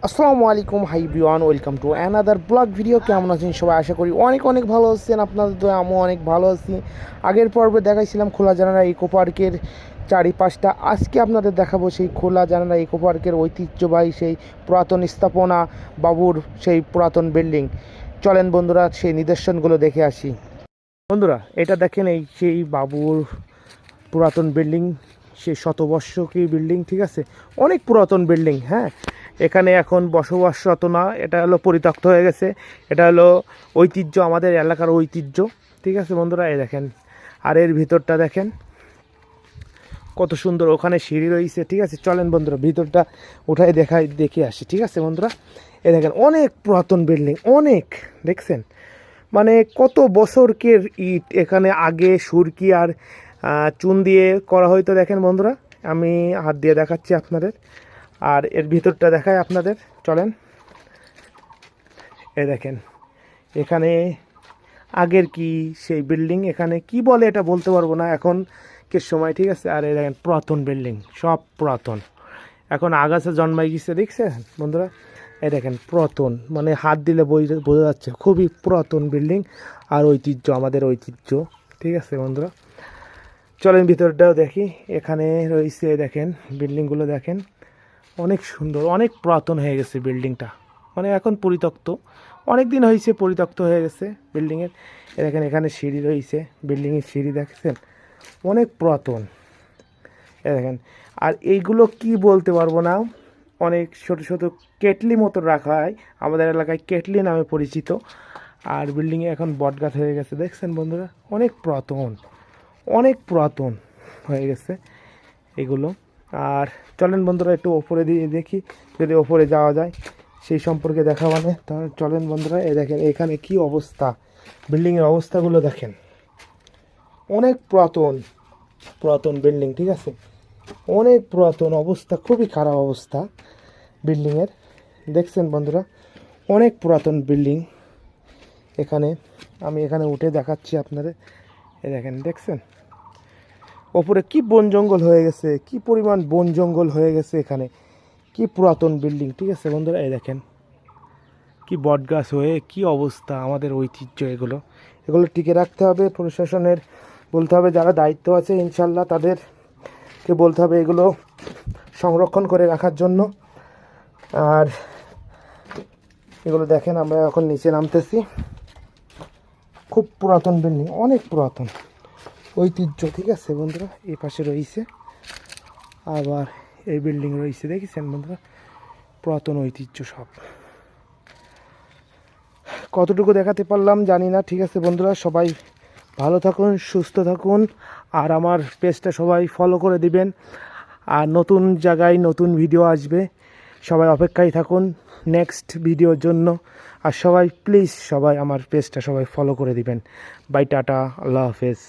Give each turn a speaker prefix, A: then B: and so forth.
A: আসসালামু আলাইকুম hi everyone, welcome to another blog video. কেমন আছেন সবাই? আশা করি অনেক অনেক ভালো আছেন। আপনাদের তো আমিও অনেক ভালো আছি। আগের পর্বে দেখাইছিলাম খোলা জানালা ইকো পার্কের চারিপাশটা। আজকে আপনাদের দেখাবো সেই খোলা জানালা ইকো পার্কের ঐতিহ্যবাহী সেই পুরাতন স্থাপনা, বাবুর সেই পুরাতন বিল্ডিং। চলেন বন্ধুরা সেই নিদর্শনগুলো দেখে আসি। বন্ধুরা এটা দেখেন, এই সেই বাবুর পুরাতন বিল্ডিং, সেই শতবর্ষকী বিল্ডিং, ঠিক আছে, অনেক পুরাতন বিল্ডিং। হ্যাঁ, এখানে এখন বসবাসরত না, এটা হলো পরিত্যক্ত হয়ে গেছে। এটা হলো ঐতিহ্য, আমাদের এলাকার ঐতিহ্য, ঠিক আছে বন্ধুরা। এই দেখেন, আর এর ভিতরটা দেখেন কত সুন্দর, ওখানে সিঁড়ি রয়েছে, ঠিক আছে। চলেন বন্ধুরা ভিতরটা উঠাই দেখে আসি, ঠিক আছে বন্ধুরা। এই দেখেন অনেক পুরাতন বিল্ডিং, অনেক, দেখছেন মানে কত বছরকের ইট এখানে আগে সুরকি আর চুন দিয়ে করা হয়তো। দেখেন বন্ধুরা, আমি হাত দিয়ে দেখাচ্ছি আপনাদের, আর এর ভিতরটা দেখায় আপনাদের। চলেন, এই দেখেন এখানে আগের কি সেই বিল্ডিং, এখানে কি বলে এটা বলতে পারবো না এখন কে সময়, ঠিক আছে। আর এই দেখেন পুরাতন বিল্ডিং, সব পুরাতন, এখন আগাছা জন্মাই গেছে, দেখছেন বন্ধুরা। এই দেখেন পুরাতন, মানে হাত দিলে বোঝা যাচ্ছে খুবই পুরাতন বিল্ডিং আর ঐতিহ্য, আমাদের ঐতিহ্য, ঠিক আছে বন্ধুরা। চলেন ভিতরটাও দেখি। এখানে রয়েছে দেখেন বিল্ডিংগুলো, দেখেন অনেক সুন্দর, অনেক পুরাতন হয়ে গেছে বিল্ডিংটা, মানে এখন পরিত্যক্ত, অনেক দিন হয়েছে পরিত্যক্ত হয়ে গেছে বিল্ডিংয়ের। দেখেন এখানে সিঁড়ি রয়েছে, বিল্ডিংয়ের সিঁড়ি দেখছেন, অনেক পুরাতন। এ দেখেন, আর এইগুলো কি বলতে পারবো না, অনেক ছোটো ছোটো কেটলি মতো রাখা হয়, আমাদের এলাকায় কেটলি নামে পরিচিত। আর বিল্ডিংয়ে এখন বটগাছ হয়ে গেছে, দেখছেন বন্ধুরা, অনেক পুরাতন, অনেক পুরাতন হয়ে গেছে এগুলো। আর চলেন বন্ধুরা একটু ওপরে দিয়ে দেখি, যদি ওপরে যাওয়া যায় সেই সম্পর্কে দেখা, মানে তাহলে চলেন বন্ধুরা। এই দেখেন এখানে কি অবস্থা, বিল্ডিংয়ের অবস্থাগুলো দেখেন, অনেক পুরাতন পুরাতন বিল্ডিং, ঠিক আছে, অনেক পুরাতন অবস্থা, খুবই খারাপ অবস্থা বিল্ডিংয়ের, দেখছেন বন্ধুরা, অনেক পুরাতন বিল্ডিং। এখানে আমি এখানে উঠে দেখাচ্ছি আপনাদের। এই দেখেন, দেখছেন ওপরে কি বন জঙ্গল হয়ে গেছে, কি পরিমাণ বন জঙ্গল হয়ে গেছে এখানে, কি পুরাতন বিল্ডিং, ঠিক আছে বন্ধুরা। এই দেখেন কি বটগাছ হয়ে কি অবস্থা, আমাদের ঐতিহ্য এগুলো, এগুলো টিকে রাখতে হবে। প্রশাসনের বলতে হবে, যারা দায়িত্ব আছে ইনশাল্লাহ তাদেরকে বলতে হবে এগুলো সংরক্ষণ করে রাখার জন্য। আর এগুলো দেখেন, আমরা এখন নিচে নামতেছি, খুব পুরাতন বিল্ডিং, অনেক পুরাতন ঐতিহ্য, ঠিক আছে বন্ধুরা। এই পাশে রয়েছে আবার এই বিল্ডিং রয়েছে, দেখেছেন বন্ধুরা, পুরাতন ঐতিহ্য সব। কতটুকু দেখাতে পারলাম জানি না, ঠিক আছে বন্ধুরা। সবাই ভালো থাকুন, সুস্থ থাকুন, আর আমার পেজটা সবাই ফলো করে দিবেন। আর নতুন জায়গায় নতুন ভিডিও আসবে, সবাই অপেক্ষায় থাকুন নেক্সট ভিডিওর জন্য। আর সবাই প্লিজ, সবাই আমার পেজটা সবাই ফলো করে দিবেন। বাই, টাটা, আল্লাহ হাফেজ।